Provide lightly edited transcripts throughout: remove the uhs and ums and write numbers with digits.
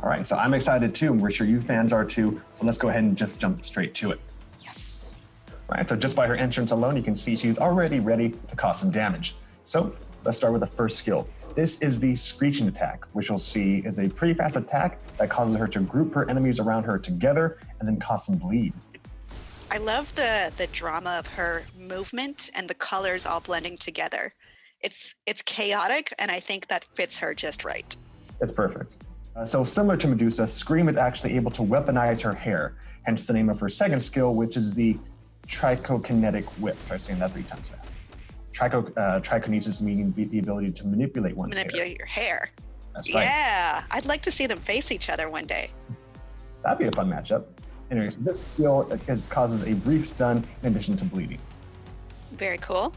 All right, so I'm excited too, and we're sure you fans are too. So let's go ahead and just jump straight to it. Yes. All right, so just by her entrance alone, you can see she's already ready to cause some damage. So let's start with the first skill. This is the Screeching attack, which you'll see is a pretty fast attack that causes her to group her enemies around her together and then cause some bleed. I love the drama of her movement and the colors all blending together. It's chaotic, and I think that fits her just right. It's perfect. So similar to Medusa, Scream is actually able to weaponize her hair, hence the name of her second skill, which is the Trichokinetic Whip. Try saying that 3 times fast. Trichokinesis meaning the ability to manipulate one's hair. Manipulate your hair. That's right. Yeah, I'd like to see them face each other one day. That'd be a fun matchup. Anyways, this skill causes a brief stun in addition to bleeding. Very cool.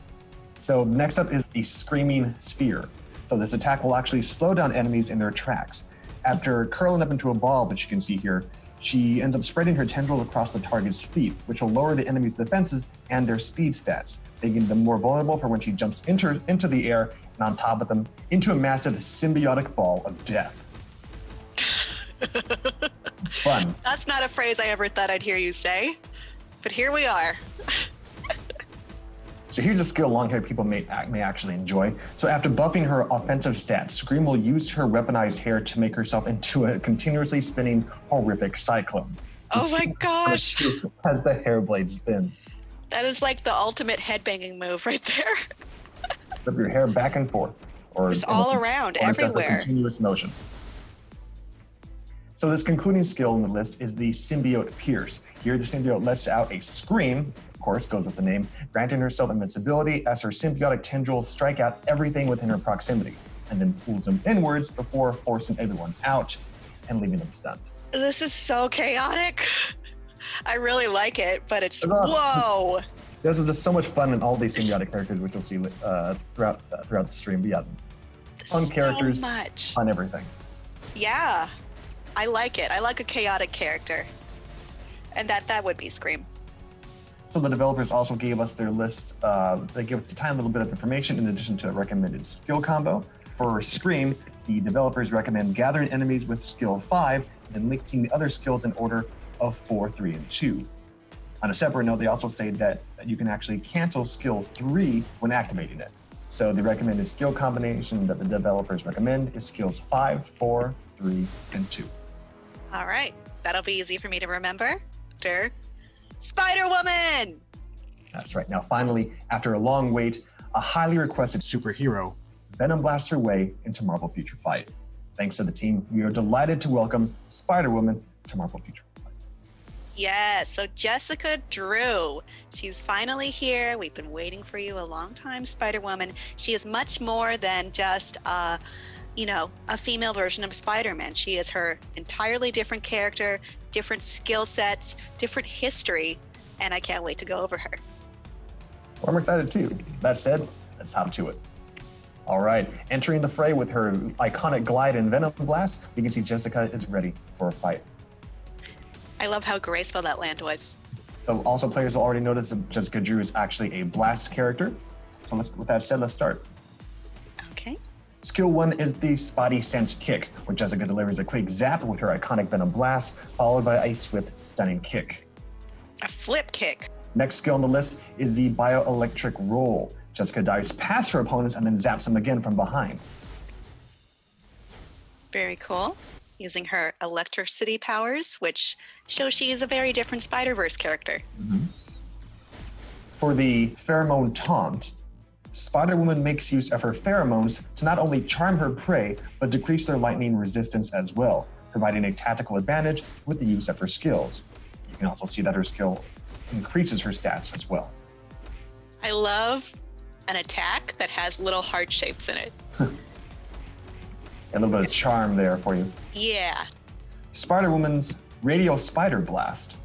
So next up is the Screaming Sphere. So this attack will actually slow down enemies in their tracks. After curling up into a ball, which you can see here, she ends up spreading her tendrils across the target's feet, which will lower the enemy's defenses and their speed stats, making them more vulnerable for when she jumps into the air and on top of them into a massive symbiotic ball of death. Fun. That's not a phrase I ever thought I'd hear you say, but here we are. So here's a skill long-haired people may actually enjoy. So after buffing her offensive stats, Scream will use her weaponized hair to make herself into a continuously spinning horrific cyclone. Oh my gosh. As the hair blades spin. That is like the ultimate headbanging move right there. Flip your hair back and forth. Or just all around, everywhere. Continuous motion. So this concluding skill in the list is the Symbiote Pierce. Here the symbiote lets out a scream, of course, goes with the name, granting herself invincibility as her symbiotic tendrils strike out everything within her proximity, and then pulls them inwards before forcing everyone out and leaving them stunned. This is so chaotic. I really like it, but it's whoa. This is just so much fun in all these symbiotic characters, which you'll see throughout the stream. But yeah, fun so characters, much. fun everything. Yeah, I like it. I like a chaotic character, and that would be Scream. So the developers also gave us their list. They gave us a tiny little bit of information in addition to a recommended skill combo. For Scream, the developers recommend gathering enemies with skill 5 and then linking the other skills in order of 4, 3, and 2. On a separate note, they also say that you can actually cancel skill 3 when activating it. So the recommended skill combination that the developers recommend is skills 5, 4, 3, and 2. All right, that'll be easy for me to remember. Spider-Woman! That's right. Now, finally, after a long wait, a highly requested superhero, Venom blasts her way into Marvel Future Fight. Thanks to the team, we are delighted to welcome Spider-Woman to Marvel Future Fight. Yes, so Jessica Drew, she's finally here. We've been waiting for you a long time, Spider-Woman. She is much more than just a female version of Spider-Man. She is her entirely different character, different skill sets, different history, and I can't wait to go over her. Well, I'm excited too. That said, let's hop to it. All right, entering the fray with her iconic glide and Venom blast, you can see Jessica is ready for a fight. I love how graceful that land was. So also players will already notice that Jessica Drew is actually a blast character. So with that said, let's start. Okay. Skill 1 is the Spotty Sense Kick, where Jessica delivers a quick zap with her iconic Venom blast, followed by a swift stunning kick. A flip kick. Next skill on the list is the Bioelectric Roll. Jessica dives past her opponents and then zaps them again from behind. Very cool. Using her electricity powers, which shows she is a very different Spider-Verse character. Mm-hmm. For the Pheromone Taunt, Spider-Woman makes use of her pheromones to not only charm her prey, but decrease their lightning resistance as well, providing a tactical advantage with the use of her skills. You can also see that her skill increases her stats as well. I love an attack that has little heart shapes in it. A little bit of charm there for you. Yeah. Spider-Woman's Radial Spider Blast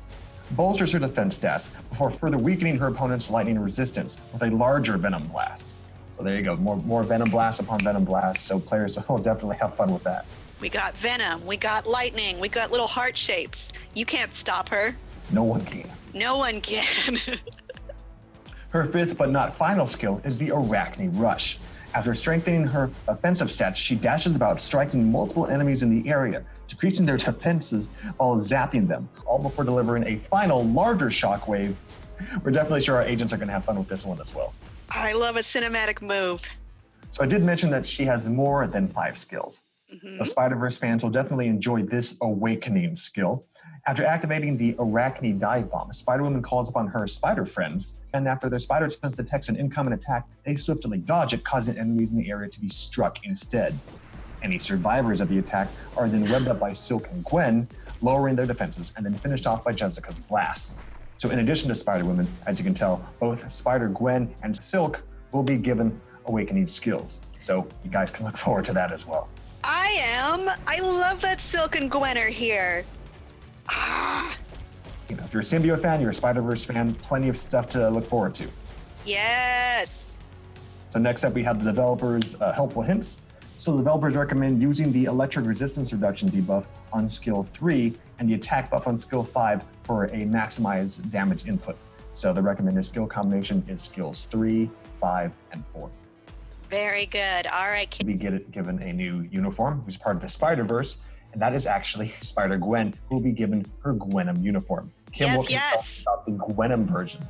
bolsters her defense stats before further weakening her opponent's lightning resistance with a larger Venom Blast. So there you go, more Venom Blast upon Venom Blast, so players will definitely have fun with that. We got Venom, we got lightning, we got little heart shapes. You can't stop her. No one can. No one can. Her fifth but not final skill is the Arachne Rush. After strengthening her offensive stats, she dashes about, striking multiple enemies in the area, decreasing their defenses while zapping them, all before delivering a final larger shockwave. We're definitely sure our agents are going to have fun with this one as well. I love a cinematic move. So I did mention that she has more than 5 skills. Mm-hmm. So Spider-Verse fans will definitely enjoy this awakening skill. After activating the Arachne Dive Bomb, Spider-Woman calls upon her spider friends, and after their spider sense detects an incoming attack, they swiftly dodge it, causing enemies in the area to be struck instead. Any survivors of the attack are then webbed up by Silk and Gwen, lowering their defenses, and then finished off by Jessica's blasts. So in addition to Spider-Woman, as you can tell, both Spider-Gwen and Silk will be given awakening skills. So you guys can look forward to that as well. I am. I love that Silk and Gwen are here. If you're a Symbiote fan, you're a Spider-Verse fan, plenty of stuff to look forward to. Yes. So next up, we have the developers' helpful hints. So the developers recommend using the electric resistance reduction debuff on skill 3 and the attack buff on skill 5 for a maximized damage input. So the recommended skill combination is skills 3, 5, and 4. Very good. All right. We get given a new uniform, who's part of the Spider-Verse, and that is actually Spider-Gwen, who will be given her Gwenom uniform. Kim will talk about the Gwenom version.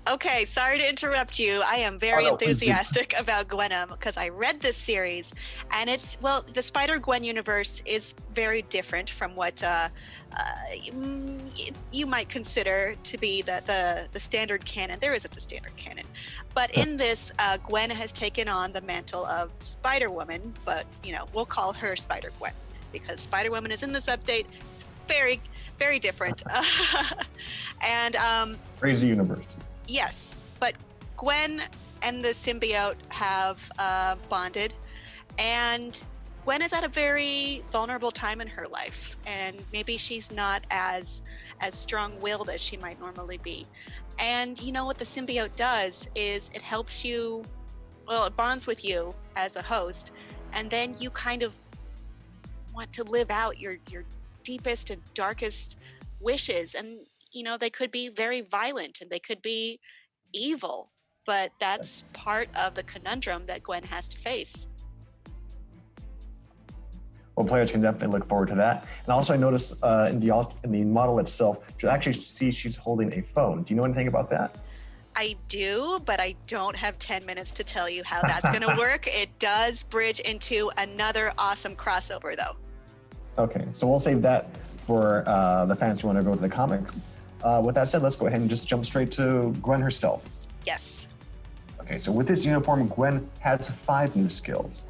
Okay, sorry to interrupt you. I am very enthusiastic about Gwenom because I read this series, and the Spider-Gwen universe is very different from what you might consider to be the standard canon. There isn't a standard canon. But in this, Gwen has taken on the mantle of Spider-Woman, but, we'll call her Spider-Gwen because Spider-Woman is in this update. It's very, very different. And crazy universe. Yes, but Gwen and the symbiote have bonded, and Gwen is at a very vulnerable time in her life, and maybe she's not as strong-willed as she might normally be. And what the symbiote does is it helps you, it bonds with you as a host, and then you kind of want to live out your deepest and darkest wishes, and they could be very violent and they could be evil, but that's part of the conundrum that Gwen has to face. Well, players can definitely look forward to that. And also I noticed in the model itself, you actually see she's holding a phone. Do you know anything about that? I do, but I don't have 10 minutes to tell you how that's going to work. It does bridge into another awesome crossover, though. Okay, so we'll save that for the fans who want to go to the comics. With that said, let's go ahead and just jump straight to Gwen herself. Yes. Okay, so with this uniform, Gwen has 5 new skills.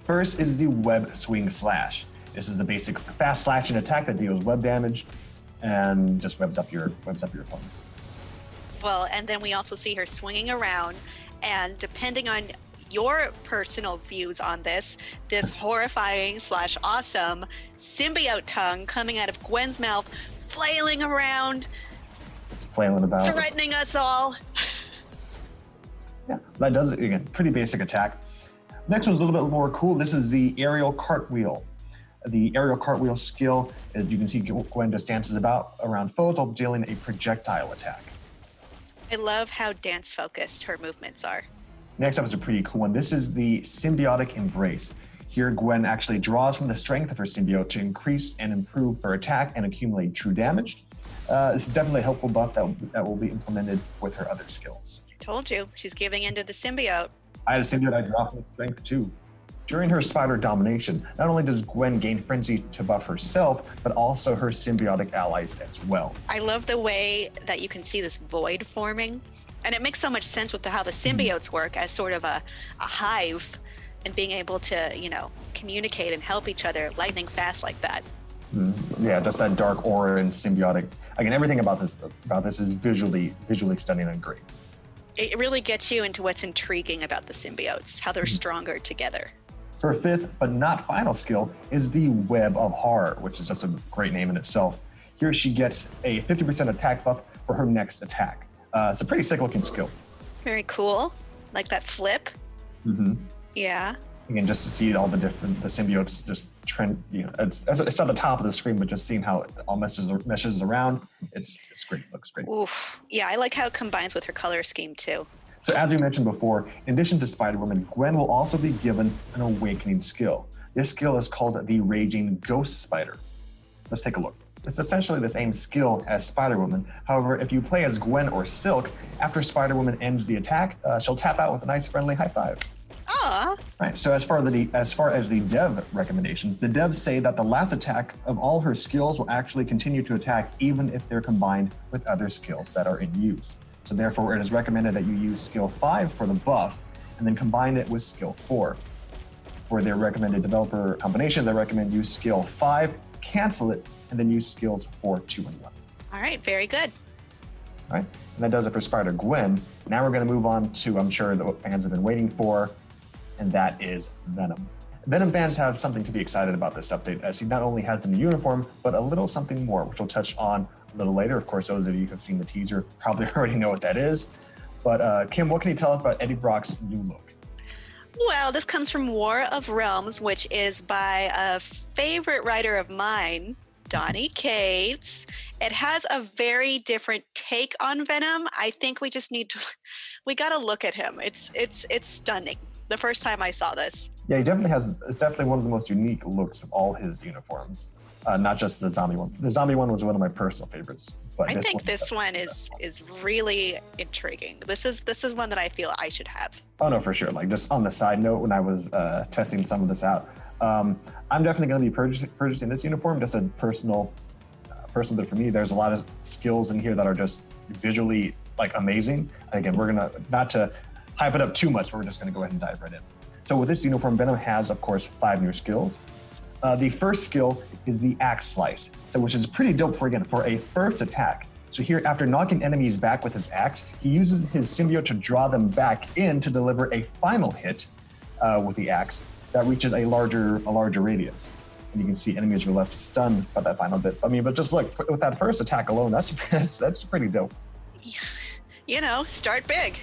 First is the Web Swing Slash. This is a basic fast slashing attack that deals web damage and just webs up your opponents. Well, and then we also see her swinging around, and depending on your personal views on this horrifying / awesome symbiote tongue coming out of Gwen's mouth, flailing around, it's flailing about, threatening us all. Yeah, that does, again, pretty basic attack. Next one's a little bit more cool. This is the aerial cartwheel. The aerial cartwheel skill, as you can see, Gwen just dances about around foes while dealing a projectile attack. I love how dance-focused her movements are. Next up is a pretty cool one. This is the symbiotic embrace. Here, Gwen actually draws from the strength of her symbiote to increase and improve her attack and accumulate true damage. This is definitely a helpful buff that will be implemented with her other skills. I told you, she's giving into the symbiote. I had a symbiote I draw from strength too. During her spider domination, not only does Gwen gain frenzy to buff herself, but also her symbiotic allies as well. I love the way that you can see this void forming, and it makes so much sense with how the symbiotes work as sort of a hive, and being able to, communicate and help each other lightning fast like that. Yeah, just that dark aura and symbiotic. Again, everything about this is visually stunning and great. It really gets you into what's intriguing about the symbiotes, how they're stronger together. Her 5th, but not final skill is the Web of Horror, which is just a great name in itself. Here she gets a 50% attack buff for her next attack. It's a pretty sick looking skill. Very cool. Like that flip. Mm-hmm. Yeah. Again, just to see all the symbiotes just trend, it's at the top of the screen, but just seeing how it all meshes around, it's great. It looks great. Oof. Yeah, I like how it combines with her color scheme too. So as we mentioned before, in addition to Spider-Woman, Gwen will also be given an awakening skill. This skill is called the Raging Ghost Spider. Let's take a look. It's essentially the same skill as Spider-Woman. However, if you play as Gwen or Silk, after Spider-Woman ends the attack, she'll tap out with a nice friendly high five. Aw. Right, so as far as the dev recommendations, the devs say that the last attack of all her skills will actually continue to attack even if they're combined with other skills that are in use. So therefore, it is recommended that you use skill 5 for the buff and then combine it with skill 4. For their recommended developer combination, they recommend use skill 5, cancel it, and then use skills 4, 2, and 1. All right, very good. All right, and that does it for Spider-Gwen. Now we're going to move on to, I'm sure, what fans have been waiting for, and that is Venom. Venom fans have something to be excited about this update, as he not only has the new uniform, but a little something more, which we'll touch on a little later. Of course, those of you who have seen the teaser probably already know what that is. But Kim, what can you tell us about Eddie Brock's new look? Well, this comes from War of Realms, which is by a favorite writer of mine, Donny Cates. It has a very different take on Venom. I think we just need to, we got to look at him. It's stunning. The first time I saw this. Yeah, it's definitely one of the most unique looks of all his uniforms. Not just the zombie one. The zombie one was one of my personal favorites. But I think this one is really intriguing. This is one that I feel I should have. Oh no, for sure. Like just on the side note, when I was testing some of this out, I'm definitely going to be purchasing this uniform. Just a personal bit for me. There's a lot of skills in here that are just visually like amazing. And again, we're gonna not to hype it up too much, but we're just going to go ahead and dive right in. So with this uniform, Venom has, of course, 5 new skills. The first skill is the Axe Slice, so which is pretty dope for a first attack. So here, after knocking enemies back with his axe, he uses his symbiote to draw them back in to deliver a final hit with the axe that reaches a larger radius. And you can see enemies are left stunned by that final bit. I mean, but just look, with that first attack alone, that's pretty dope. You know, start big.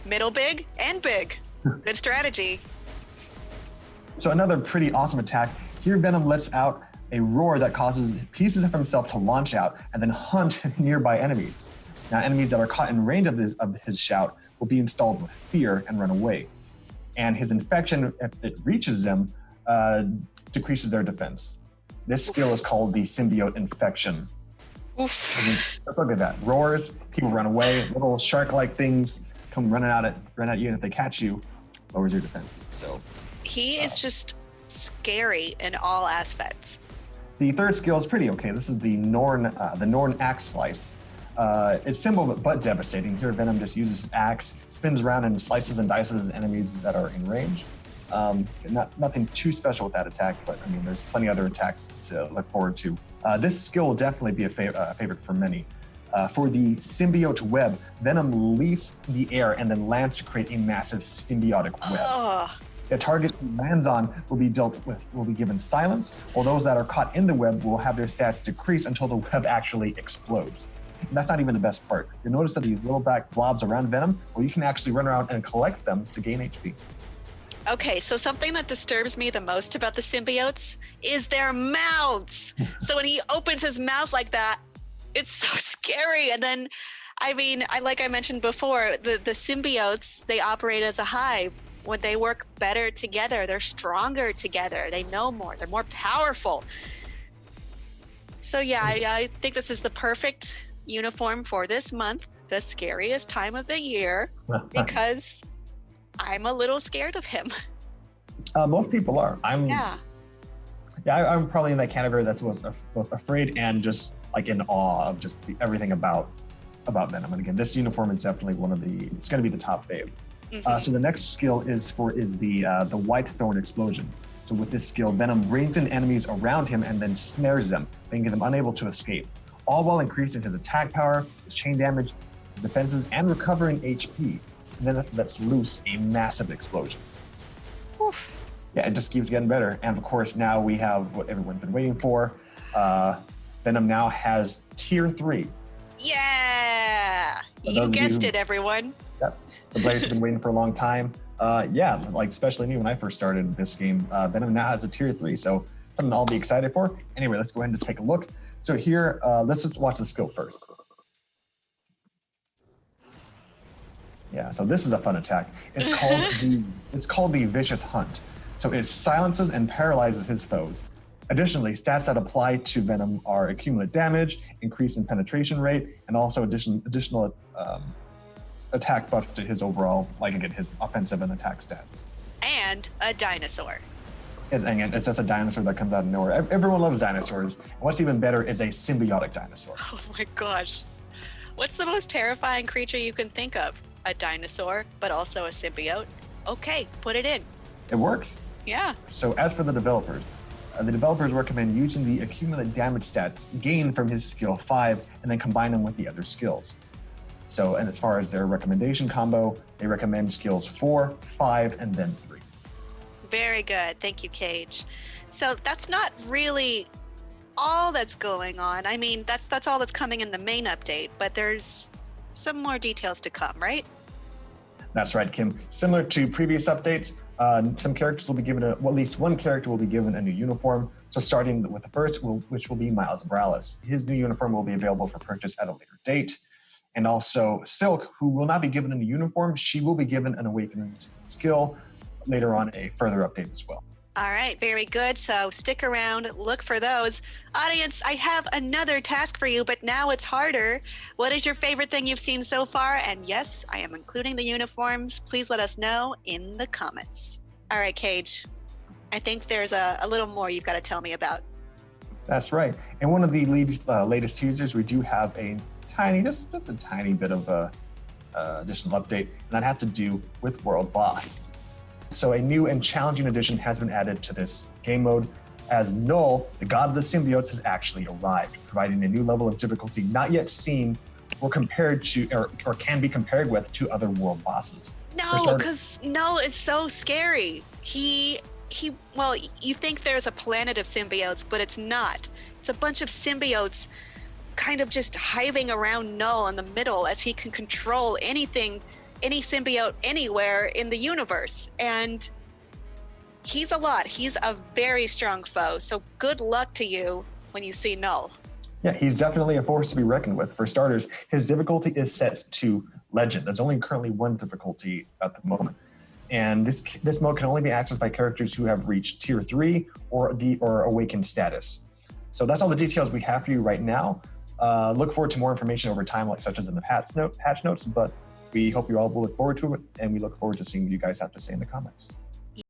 Middle big and big. Good strategy. So another pretty awesome attack. Here Venom lets out a roar that causes pieces of himself to launch out and then hunt nearby enemies. Now enemies that are caught in range of his shout will be installed with fear and run away. And his infection, if it reaches them, decreases their defense. This skill is called the Symbiote Infection. Oof. I mean, let's look at that. Roars, people run away, little shark-like things come run at you, and if they catch you, lowers your defenses. So he is just scary in all aspects. The third skill is pretty okay. This is the Norn Axe Slice. It's simple but devastating. Here Venom just uses his axe, spins around and slices and dices enemies that are in range. Nothing too special with that attack, but I mean, there's plenty other attacks to look forward to. This skill will definitely be a favorite for many. For the symbiote web, Venom leaps the air and then lands to create a massive symbiotic web. Ugh. The target he lands on will be given silence, while those that are caught in the web will have their stats decrease until the web actually explodes. And that's not even the best part. You'll notice that these little black blobs around Venom, well, you can actually run around and collect them to gain HP. Okay, so something that disturbs me the most about the symbiotes is their mouths. So when he opens his mouth like that, it's so scary. And then, I mean, like I mentioned before, the symbiotes, they operate as a hive. When they work better together, they're stronger together. They know more. They're more powerful. So yeah, I think this is the perfect uniform for this month, the scariest time of the year, because I'm a little scared of him. Most people are. I'm probably in that category that's both afraid and just like in awe of just everything about Venom. And again, this uniform is definitely it's going to be the top fave. Mm-hmm. So the next skill is the White Thorn Explosion. So with this skill, Venom brings in enemies around him and then snares them, making them unable to escape, all while increasing his attack power, his chain damage, his defenses, and recovering HP. And then that lets loose a massive explosion. Oof. Yeah, it just keeps getting better. And of course, now we have what everyone's been waiting for. Venom now has Tier 3. Yeah! You guessed it, everyone. Yep. The players have been waiting for a long time. Like especially me when I first started this game, Venom now has a Tier 3, so something I'll be excited for. Anyway, let's go ahead and just take a look. So here, let's just watch the skill first. Yeah, so this is a fun attack. It's called the Vicious Hunt. So it silences and paralyzes his foes. Additionally, stats that apply to Venom are accumulate damage, increase in penetration rate, and also additional attack buffs to his overall, like again, his offensive and attack stats. And a dinosaur. It's just a dinosaur that comes out of nowhere. Everyone loves dinosaurs. And what's even better is a symbiotic dinosaur. Oh my gosh. What's the most terrifying creature you can think of? A dinosaur, but also a symbiote? Okay, put it in. It works. Yeah. So as for the developers recommend using the accumulate damage stats gained from his skill 5 and then combine them with the other skills. So, and as far as their recommendation combo, they recommend skills 4, 5, and then 3. Very good. Thank you, Cage. So that's not really all that's going on. I mean, that's all that's coming in the main update, but there's some more details to come, right? That's right, Kim. Similar to previous updates, some characters will be given, at least one character will be given a new uniform. So starting with the first, which will be Miles Morales. His new uniform will be available for purchase at a later date. And also Silk, who will not be given a new uniform. She will be given an awakened skill later on, a further update as well. All right, very good. So stick around, look for those. Audience, I have another task for you, but now it's harder. What is your favorite thing you've seen so far? And yes, I am including the uniforms. Please let us know in the comments. All right, Cage, I think there's a little more you've got to tell me about. That's right. In one of the latest teasers, we do have just a tiny bit of additional update, and that has to do with World Boss. So a new and challenging addition has been added to this game mode, as Knull, the god of the symbiotes, has actually arrived, providing a new level of difficulty not yet seen or compared to, or can be compared with, to other world bosses. No, because Knull is so scary. Well, you think there's a planet of symbiotes, but it's not. It's a bunch of symbiotes kind of just hiving around Knull in the middle, as he can control anything, any symbiote anywhere in the universe. And he's a lot. He's a very strong foe. So good luck to you when you see Knull. Yeah, he's definitely a force to be reckoned with. For starters, his difficulty is set to Legend. There's only currently one difficulty at the moment. And this mode can only be accessed by characters who have reached Tier 3 or Awakened status. So that's all the details we have for you right now. Look forward to more information over time, such as in the patch notes, but we hope you all will look forward to it, and we look forward to seeing what you guys have to say in the comments.